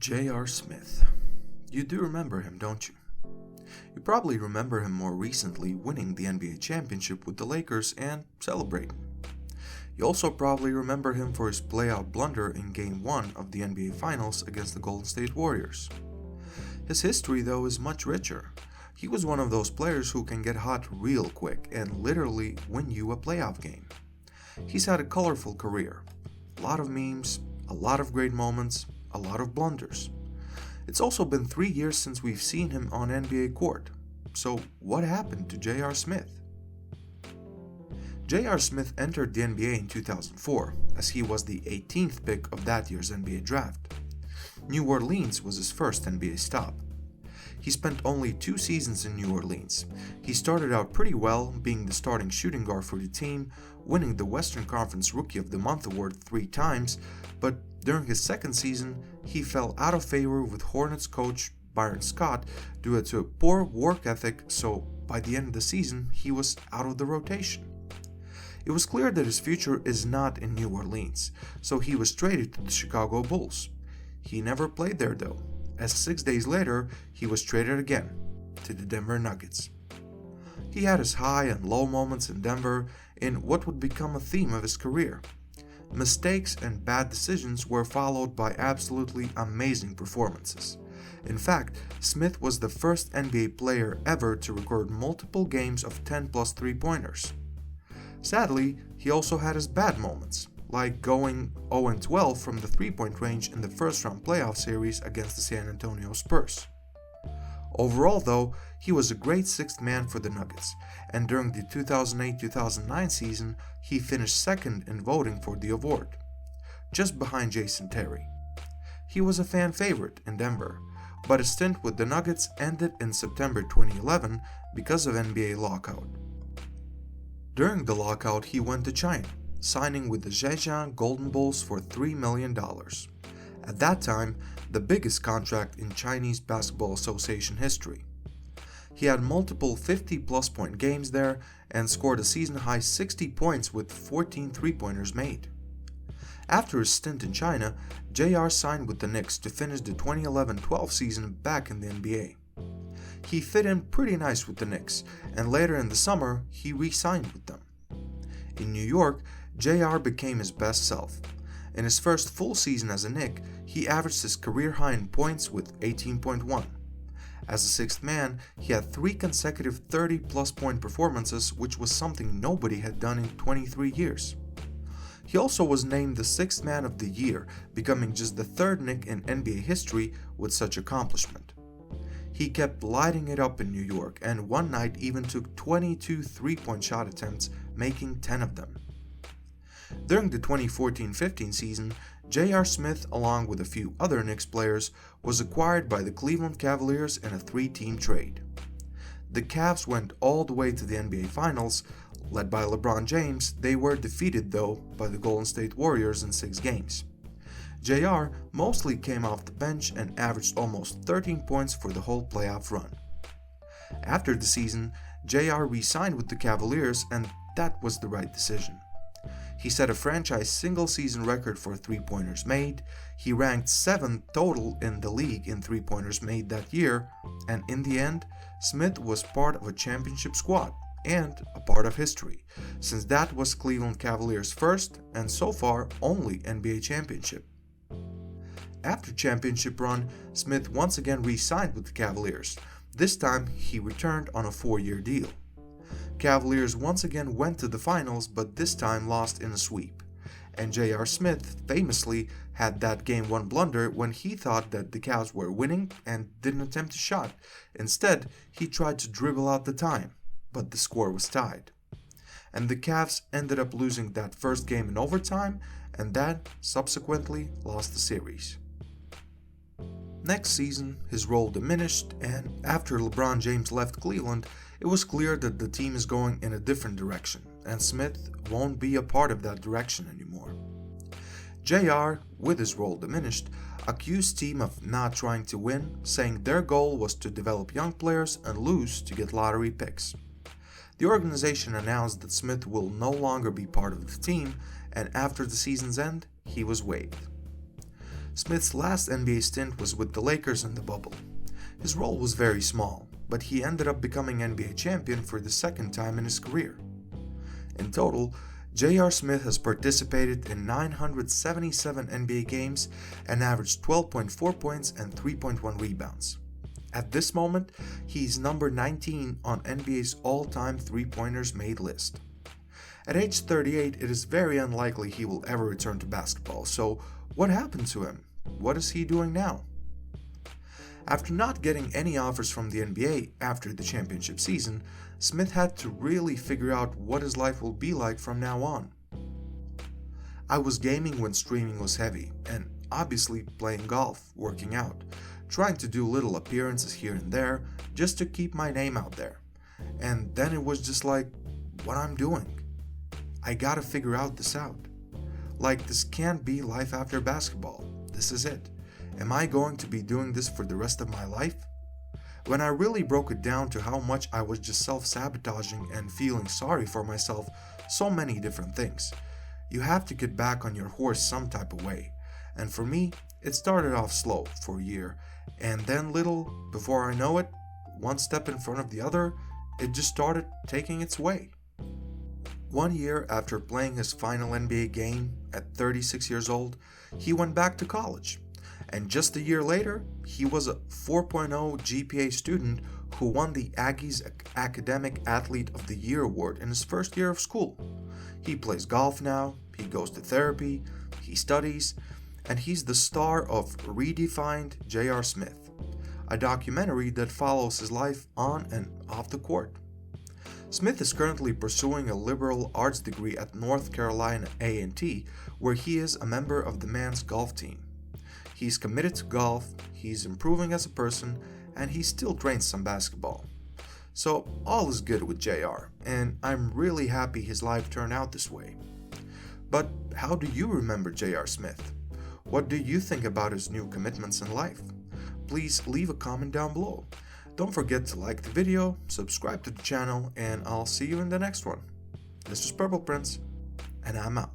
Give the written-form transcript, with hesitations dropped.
J.R. Smith. You do remember him, don't you? You probably remember him more recently winning the NBA championship with the Lakers and celebrating. You also probably remember him for his playout blunder in Game 1 of the NBA Finals against the Golden State Warriors. His history, though, is much richer. He was one of those players who can get hot real quick and literally win you a playoff game. He's had a colorful career. A lot of memes, a lot of great moments, a lot of blunders. It's also been 3 years since we've seen him on NBA court. So what happened to J.R. Smith? J.R. Smith entered the NBA in 2004, as he was the 18th pick of that year's NBA draft. New Orleans was his first NBA stop. He spent only 2 seasons in New Orleans. He started out pretty well, being the starting shooting guard for the team, winning the Western Conference Rookie of the Month award 3 times, but during his second season, he fell out of favor with Hornets coach Byron Scott due to a poor work ethic, so by the end of the season, he was out of the rotation. It was clear that his future is not in New Orleans, so he was traded to the Chicago Bulls. He never played there though, as 6 days later, he was traded again to the Denver Nuggets. He had his high and low moments in Denver in what would become a theme of his career. Mistakes and bad decisions were followed by absolutely amazing performances. In fact, Smith was the first NBA player ever to record multiple games of 10-plus three-pointers. Sadly, he also had his bad moments, like going 0-12 from the three-point range in the first-round playoff series against the San Antonio Spurs. Overall, though, he was a great sixth man for the Nuggets, and during the 2008-2009 season, he finished second in voting for the award, just behind Jason Terry. He was a fan favorite in Denver, but his stint with the Nuggets ended in September 2011 because of NBA lockout. During the lockout, he went to China, signing with the Zhejiang Golden Bulls for $3 million. At that time, the biggest contract in Chinese Basketball Association history. He had multiple 50-plus point games there and scored a season-high 60 points with 14 three-pointers made. After his stint in China, J.R. signed with the Knicks to finish the 2011-12 season back in the NBA. He fit in pretty nice with the Knicks, and later in the summer, he re-signed with them. In New York, J.R. became his best self. In his first full season as a Knick, he averaged his career high in points with 18.1. As a sixth man, he had 3 consecutive 30-plus point performances, which was something nobody had done in 23 years. He also was named the 6th Man of the Year, becoming just the 3rd Knick in NBA history with such accomplishment. He kept lighting it up in New York, and one night even took 22 three-point shot attempts, making 10 of them. During the 2014-15 season, J.R. Smith, along with a few other Knicks players, was acquired by the Cleveland Cavaliers in a 3-team trade. The Cavs went all the way to the NBA Finals. Led by LeBron James, they were defeated though by the Golden State Warriors in 6 games. J.R. mostly came off the bench and averaged almost 13 points for the whole playoff run. After the season, J.R. re-signed with the Cavaliers, and that was the right decision. He set a franchise single-season record for three-pointers made. He ranked 7th total in the league in three-pointers made that year, and in the end, Smith was part of a championship squad and a part of history, since that was Cleveland Cavaliers' first and so far only NBA championship. After championship run, Smith once again re-signed with the Cavaliers. This time, he returned on a 4-year deal. Cavaliers once again went to the finals, but this time lost in a sweep. And J.R. Smith famously had that Game 1 blunder when he thought that the Cavs were winning and didn't attempt a shot. Instead, he tried to dribble out the time, but the score was tied. And the Cavs ended up losing that first game in overtime, and that subsequently lost the series. Next season, his role diminished, and after LeBron James left Cleveland, it was clear that the team is going in a different direction, and Smith won't be a part of that direction anymore. JR, with his role diminished, accused team of not trying to win, saying their goal was to develop young players and lose to get lottery picks. The organization announced that Smith will no longer be part of the team, and after the season's end, he was waived. Smith's last NBA stint was with the Lakers in the bubble. His role was very small, but he ended up becoming NBA champion for the second time in his career. In total, J.R. Smith has participated in 977 NBA games and averaged 12.4 points and 3.1 rebounds. At this moment, he's number 19 on NBA's all-time three-pointers made list. At age 38, it is very unlikely he will ever return to basketball, so what happened to him? What is he doing now? After not getting any offers from the NBA after the championship season, Smith had to really figure out what his life will be like from now on. I was gaming when streaming was heavy, and obviously playing golf, working out, trying to do little appearances here and there just to keep my name out there. And then it was just like, what I'm doing? I gotta figure this out. Like, this can't be life after basketball. This is it. Am I going to be doing this for the rest of my life? When I really broke it down to how much I was just self-sabotaging and feeling sorry for myself, so many different things. You have to get back on your horse some type of way. And for me, it started off slow for a year, and then little, before I know it, one step in front of the other, it just started taking its way. 1 year after playing his final NBA game at 36 years old, he went back to college. And just a year later, he was a 4.0 GPA student who won the Aggies Academic Athlete of the Year award in his first year of school. He plays golf now, he goes to therapy, he studies, and he's the star of Redefined J.R. Smith, a documentary that follows his life on and off the court. Smith is currently pursuing a liberal arts degree at North Carolina A&T, where he is a member of the men's golf team. He's committed to golf, he's improving as a person, and he still trains some basketball. So all is good with JR, and I'm really happy his life turned out this way. But how do you remember J.R. Smith? What do you think about his new commitments in life? Please leave a comment down below. Don't forget to like the video, subscribe to the channel, and I'll see you in the next one. This is Purple Prince, and I'm out.